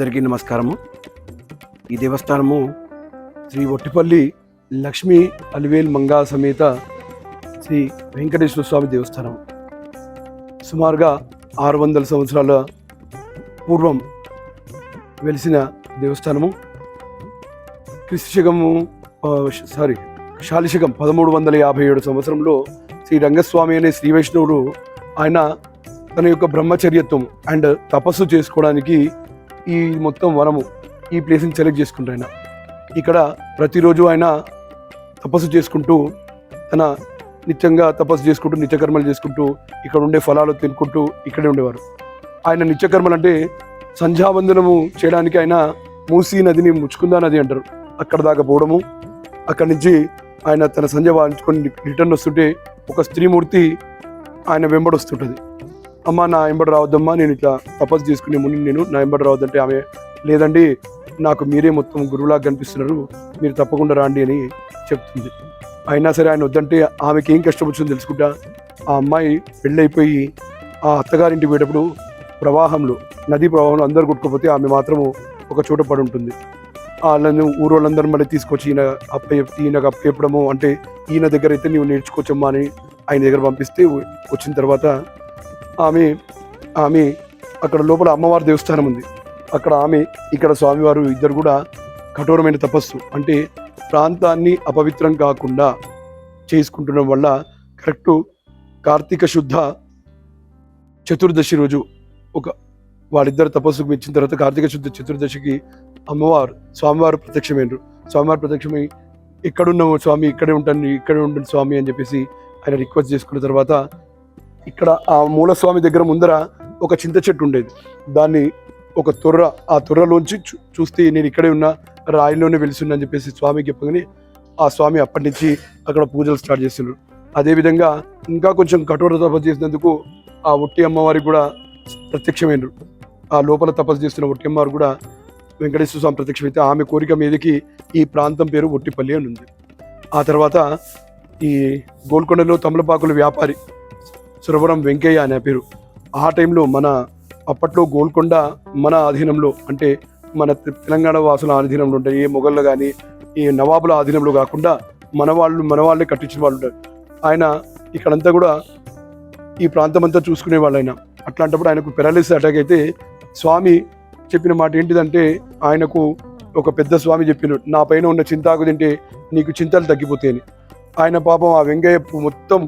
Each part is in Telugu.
అందరికీ నమస్కారము. ఈ దేవస్థానము శ్రీ ఒట్టిపల్లి లక్ష్మీ అలివేల్ మంగా సమేత శ్రీ వెంకటేశ్వర స్వామి దేవస్థానం. సుమారుగా 600 సంవత్సరాల పూర్వం వెలిసిన దేవస్థానము. శాలిశకం 1357 సంవత్సరంలో శ్రీ రంగస్వామి అనే శ్రీ వైష్ణవుడు ఆయన తన యొక్క బ్రహ్మచర్యత్వం అండ్ తపస్సు చేసుకోవడానికి ఈ మొత్తం వనము ఈ ప్లేస్ని సెలెక్ట్ చేసుకుంటారు. ఆయన ఇక్కడ ప్రతిరోజు ఆయన తపస్సు చేసుకుంటూ తన నిత్యంగా తపస్సు చేసుకుంటూ నిత్యకర్మలు చేసుకుంటూ ఇక్కడ ఉండే ఫలాలు తినుకుంటూ ఇక్కడే ఉండేవారు. ఆయన నిత్యకర్మలు అంటే సంధ్యావందనము చేయడానికి ఆయన మూసీ నదిని ముచ్చుకుందా నది అంటారు, అక్కడ దాకా పోవడము. అక్కడి నుంచి ఆయన తన సంధ్య వాయించుకొని రిటర్న్ వస్తుంటే ఒక స్త్రీమూర్తి ఆయన వెంబడి వస్తుంటుంది. అమ్మ నా వెంబడి రావద్దమ్మా, నేను ఇట్లా తపస్సు చేసుకునే ముని, నేను నా వెంబడి రావద్దంటే ఆమె లేదండి నాకు మీరే మొత్తం గురువులాగా కనిపిస్తున్నారు, మీరు తప్పకుండా రాండి అని చెప్తుంది. అయినా సరే ఆయన వద్దంటే ఆమెకి ఏం కష్టం వచ్చిందో తెలుసుకుంటా ఆ అమ్మాయి పెళ్ళైపోయి ఆ అత్తగారింటికి పోయేటప్పుడు ప్రవాహంలో నదీ ప్రవాహంలో అందరు కొట్టుకోపోతే ఆమె మాత్రము ఒక చోట పడి ఉంటుంది. వాళ్ళని ఊరోళ్ళందరూ మళ్ళీ తీసుకొచ్చి ఈయనకు అప్పచెప్పడము, అంటే ఈయన దగ్గర అయితే నీవు నేర్చుకోవచ్చమ్మా అని ఆయన దగ్గర పంపిస్తే వచ్చిన తర్వాత ఆమె అక్కడ లోపల అమ్మవారి దేవస్థానం ఉంది, అక్కడ ఆమె ఇక్కడ స్వామివారు ఇద్దరు కూడా కఠోరమైన తపస్సు అంటే ప్రాంతాన్ని అపవిత్రం కాకుండా చేసుకుంటుండడం వల్ల కరెక్టు కార్తీక శుద్ధ చతుర్దశి రోజు వాళ్ళిద్దరు తపస్సుకు మెచ్చిన తర్వాత కార్తీక శుద్ధ చతుర్దశికి స్వామివారు ప్రత్యక్షమైనరు. స్వామివారు ప్రత్యక్షమై ఎక్కడున్నాము స్వామి, ఇక్కడే ఉంటుంది స్వామి అని చెప్పేసి ఆయన రిక్వెస్ట్ చేసుకున్న తర్వాత ఇక్కడ ఆ మూలస్వామి దగ్గర ముందర ఒక చింత చెట్టు ఉండేది. దాన్ని ఒక ఆ తొర్రలోంచి చూస్తే నేను ఇక్కడే ఉన్నా, రాయిలోనే వెలిసిన్నా అని చెప్పేసి స్వామికి చెప్పగానే ఆ స్వామి అప్పటి నుంచి అక్కడ పూజలు స్టార్ట్ చేస్తున్నారు. అదేవిధంగా ఇంకా కొంచెం కఠోర తపస్సు చేసినందుకు ఆ ఒట్టి అమ్మవారికి కూడా ప్రత్యక్షమైనరు. ఆ లోపల తపస్సు చేస్తున్న ఒట్టి అమ్మవారు కూడా వెంకటేశ్వర స్వామి ప్రత్యక్షమైతే ఆమె కోరిక మీదకి ఈ ప్రాంతం పేరు ఒట్టిపల్లి అని ఉంది. ఆ తర్వాత ఈ గోల్కొండలో తమలపాకుల వ్యాపారి సురవరం వెంకయ్య అనే పేరు. ఆ టైంలో అప్పట్లో గోల్కొండ మన అధీనంలో, అంటే మన తెలంగాణ వాసుల అధీనంలో ఉంటాయి. ఏ మొఘళ్ళు కానీ ఈ నవాబుల అధీనంలో కాకుండా మన వాళ్ళే కట్టించిన వాళ్ళు ఉంటారు. ఆయన ఇక్కడంతా కూడా ఈ ప్రాంతం అంతా చూసుకునే వాళ్ళు. ఆయన అట్లాంటప్పుడు ఆయనకు పెరాలిసిస్ అటాక్ అయితే స్వామి చెప్పిన మాట ఏంటిదంటే, ఆయనకు ఒక పెద్ద స్వామి చెప్పిన నా పైన ఉన్న చింతాకు తింటే నీకు చింతలు తగ్గిపోతాయని. ఆయన పాపం ఆ వెంకయ్య మొత్తం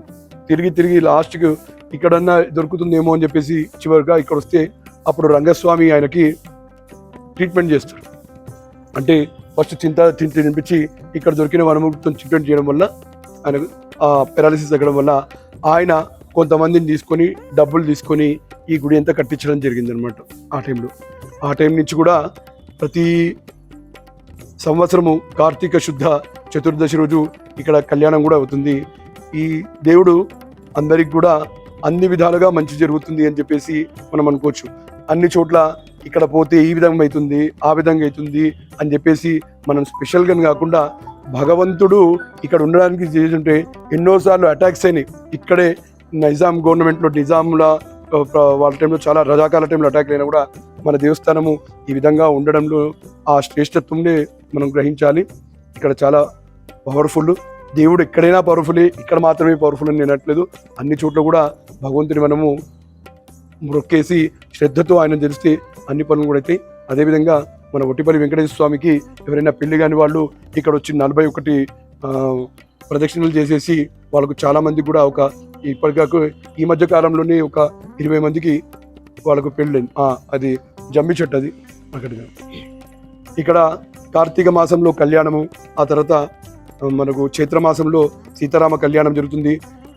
తిరిగి లాస్ట్కి ఇక్కడన్నా దొరుకుతుందేమో అని చెప్పేసి చివరిగా ఇక్కడ వస్తే అప్పుడు రంగస్వామి ఆయనకి ట్రీట్మెంట్ చేస్తాడు. అంటే ఫస్ట్ తినిపించి ఇక్కడ దొరికిన వనముతో ట్రీట్మెంట్ చేయడం వల్ల ఆయనకు ఆ పెరాలిసిస్ తగ్గడం వల్ల ఆయన కొంతమందిని తీసుకొని డబ్బులు తీసుకొని ఈ గుడి అంతా కట్టించడం జరిగింది అనమాట. ఆ టైం నుంచి కూడా ప్రతి సంవత్సరము కార్తీక శుద్ధ చతుర్దశి రోజు ఇక్కడ కళ్యాణం కూడా అవుతుంది. ఈ దేవుడు అందరికి కూడా అన్ని విధాలుగా మంచి జరుగుతుంది అని చెప్పేసి మనం అనుకోవచ్చు. అన్ని చోట్ల ఇక్కడ పోతే ఈ విధంగా అవుతుంది, ఆ విధంగా అవుతుంది అని చెప్పేసి మనం స్పెషల్గా కాకుండా భగవంతుడు ఇక్కడ ఉండడానికి చేస్తుంటే ఎన్నోసార్లు అటాక్స్ అయినాయి. ఇక్కడే నిజాం గవర్నమెంట్లో నిజాంల వాళ్ళ టైంలో చాలా రజాకాల టైంలో అటాక్ అయినా కూడా మన దేవస్థానము ఈ విధంగా ఉండడంలో ఆ శ్రేష్టత్వంనే మనం గ్రహించాలి. ఇక్కడ చాలా పవర్ఫుల్ దేవుడు, ఎక్కడైనా పవర్ఫుల్, ఇక్కడ మాత్రమే పవర్ఫుల్ అని నేను అనట్లేదు. అన్ని చోట్ల కూడా భగవంతుని మనము మొక్కేసి శ్రద్ధతో ఆయన తెలిస్తే అన్ని పనులు కూడా అవుతాయి. అదేవిధంగా మన ఒట్టిపల్లి వెంకటేశ్వర స్వామికి ఎవరైనా పెళ్లి కాని వాళ్ళు ఇక్కడ వచ్చి 41 ప్రదక్షిణలు చేసేసి వాళ్ళకు చాలా మంది కూడా ఇప్పటికాకు ఈ మధ్య కాలంలోనే ఒక 20 మందికి వాళ్ళకు పెళ్ళి అది జమ్మి చెట్టు, అది అక్కడిగా. ఇక్కడ కార్తీక మాసంలో కళ్యాణము, ఆ తర్వాత మనకు చైత్రమాసంలో సీతారామ కళ్యాణం జరుగుతుంది.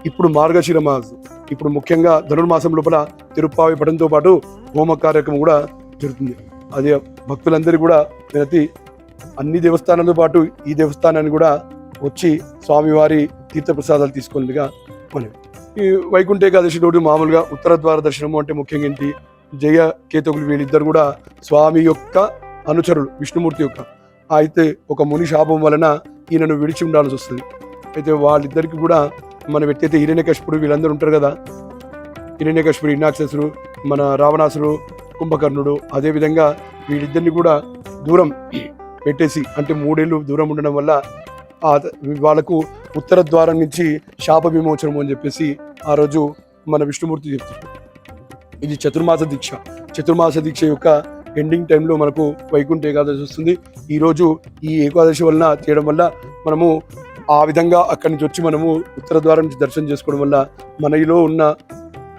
ఇప్పుడు మార్గశిర మాసం, ఇప్పుడు ముఖ్యంగా ధనుర్మాసం లోపల తిరుప్పావి పఠంతో పాటు హోమ కార్యక్రమం కూడా జరుగుతుంది. అదే భక్తులందరూ కూడా ప్రతి అన్ని దేవస్థానాలతో పాటు ఈ దేవస్థానాన్ని కూడా వచ్చి స్వామివారి తీర్థప్రసాదాలు తీసుకునేదిగా మనం. ఈ వైకుంఠ ఏకాదశి రోజు మామూలుగా ఉత్తర ద్వార దర్శనము అంటే ముఖ్యంగా ఏంటి, జయ కేతకులు వీళ్ళిద్దరు కూడా స్వామి యొక్క అనుచరులు, విష్ణుమూర్తి యొక్క. అయితే ఒక ముని శాపం వలన ఈయనను విడిచి ఉండాల్సి వస్తుంది. అయితే వాళ్ళిద్దరికి కూడా మన వ్యక్తి అయితే హిరణ్యకశిపుడు వీళ్ళందరూ ఉంటారు కదా, హిరణ్యకశిపుడు, హిరణ్యాక్షసుడు, మన రావణాసుడు, కుంభకర్ణుడు, అదేవిధంగా వీళ్ళిద్దరిని కూడా దూరం పెట్టేసి, అంటే 3 ఏళ్ళు దూరం ఉండడం వల్ల వాళ్ళకు ఉత్తర ద్వారం నుంచి శాప విమోచనం అని చెప్పేసి ఆ రోజు మన విష్ణుమూర్తి చెప్తారు. ఇది చతుర్మాస దీక్ష. చతుర్మాస దీక్ష యొక్క ఎండింగ్ టైంలో మనకు వైకుంఠ ఏకాదశి వస్తుంది. ఈరోజు ఈ ఏకాదశి వలన చేయడం వల్ల మనము ఆ విధంగా అక్కడి నుంచి వచ్చి మనము ఉత్తర ద్వారం నుంచి దర్శనం చేసుకోవడం వల్ల మనలో ఉన్న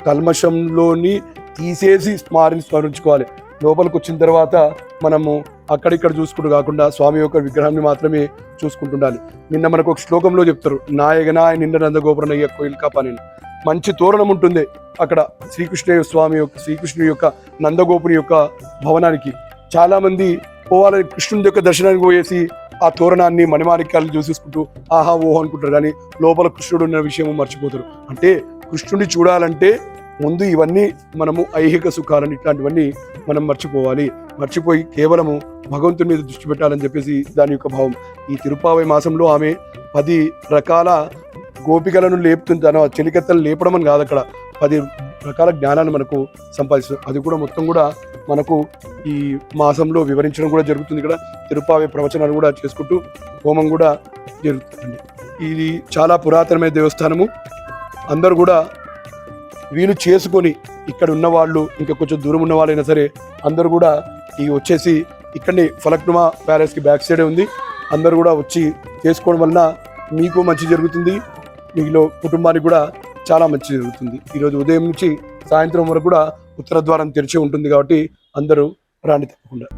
కల్మషంలోని తీసేసి స్మరించుకోవాలి. లోపలికి వచ్చిన తర్వాత మనము అక్కడిక్కడ చూసుకుంటూ కాకుండా స్వామి యొక్క విగ్రహాన్ని మాత్రమే చూసుకుంటుండాలి. నిన్న మనకు ఒక శ్లోకంలో చెప్తారు, నాయగనాయ నిండ నందగోపురనయ్య కోయిల్ కాపాని. మంచి తోరణం ఉంటుంది అక్కడ శ్రీకృష్ణుడి యొక్క నందగోపురి యొక్క భవనానికి. చాలా మంది పోవాలని కృష్ణుడి యొక్క దర్శనానికి పోయేసి ఆ తోరణాన్ని మణిమాణిక్యాలను చూసేసుకుంటూ ఆహా ఓహో అనుకుంటారు, కానీ లోపల కృష్ణుడు ఉన్న విషయం మర్చిపోతారు. అంటే కృష్ణుడిని చూడాలంటే ముందు ఇవన్నీ మనము ఐహిక సుఖాలని ఇట్లాంటివన్నీ మనం మర్చిపోయి కేవలము భగవంతుని మీద దృష్టి పెట్టాలని చెప్పేసి దాని యొక్క భావం. ఈ తిరుపావై మాసంలో ఆమె 10 రకాల గోపికలను లేపుతుంది. తన చెలికత్తలు లేపడం అని కాదు, అక్కడ 10 రకాల జ్ఞానాన్ని మనకు సంపాదిస్తుంది. అది కూడా మొత్తం కూడా మనకు ఈ మాసంలో వివరించడం కూడా జరుగుతుంది. ఇక్కడ తిరుపావై ప్రవచనాలు కూడా చేసుకుంటూ హోమం కూడా జరుగుతుంది. ఇది చాలా పురాతనమైన దేవస్థానము. అందరూ కూడా వీలు చేసుకొని ఇక్కడ ఉన్న వాళ్ళు, ఇంకా కొంచెం దూరం ఉన్న వాళ్ళైనా సరే అందరూ కూడా వచ్చేసి ఇక్కడనే ఫలక్నుమా ప్యాలెస్కి బ్యాక్ సైడే ఉంది. అందరూ కూడా వచ్చి చేసుకోవడం వలన మీకు మంచి జరుగుతుంది, మీలో కుటుంబానికి కూడా చాలా మంచి జరుగుతుంది. ఈరోజు ఉదయం నుంచి సాయంత్రం వరకు కూడా ఉత్తర ద్వారం తెరిచి ఉంటుంది కాబట్టి అందరూ రాండి తప్పకుండా.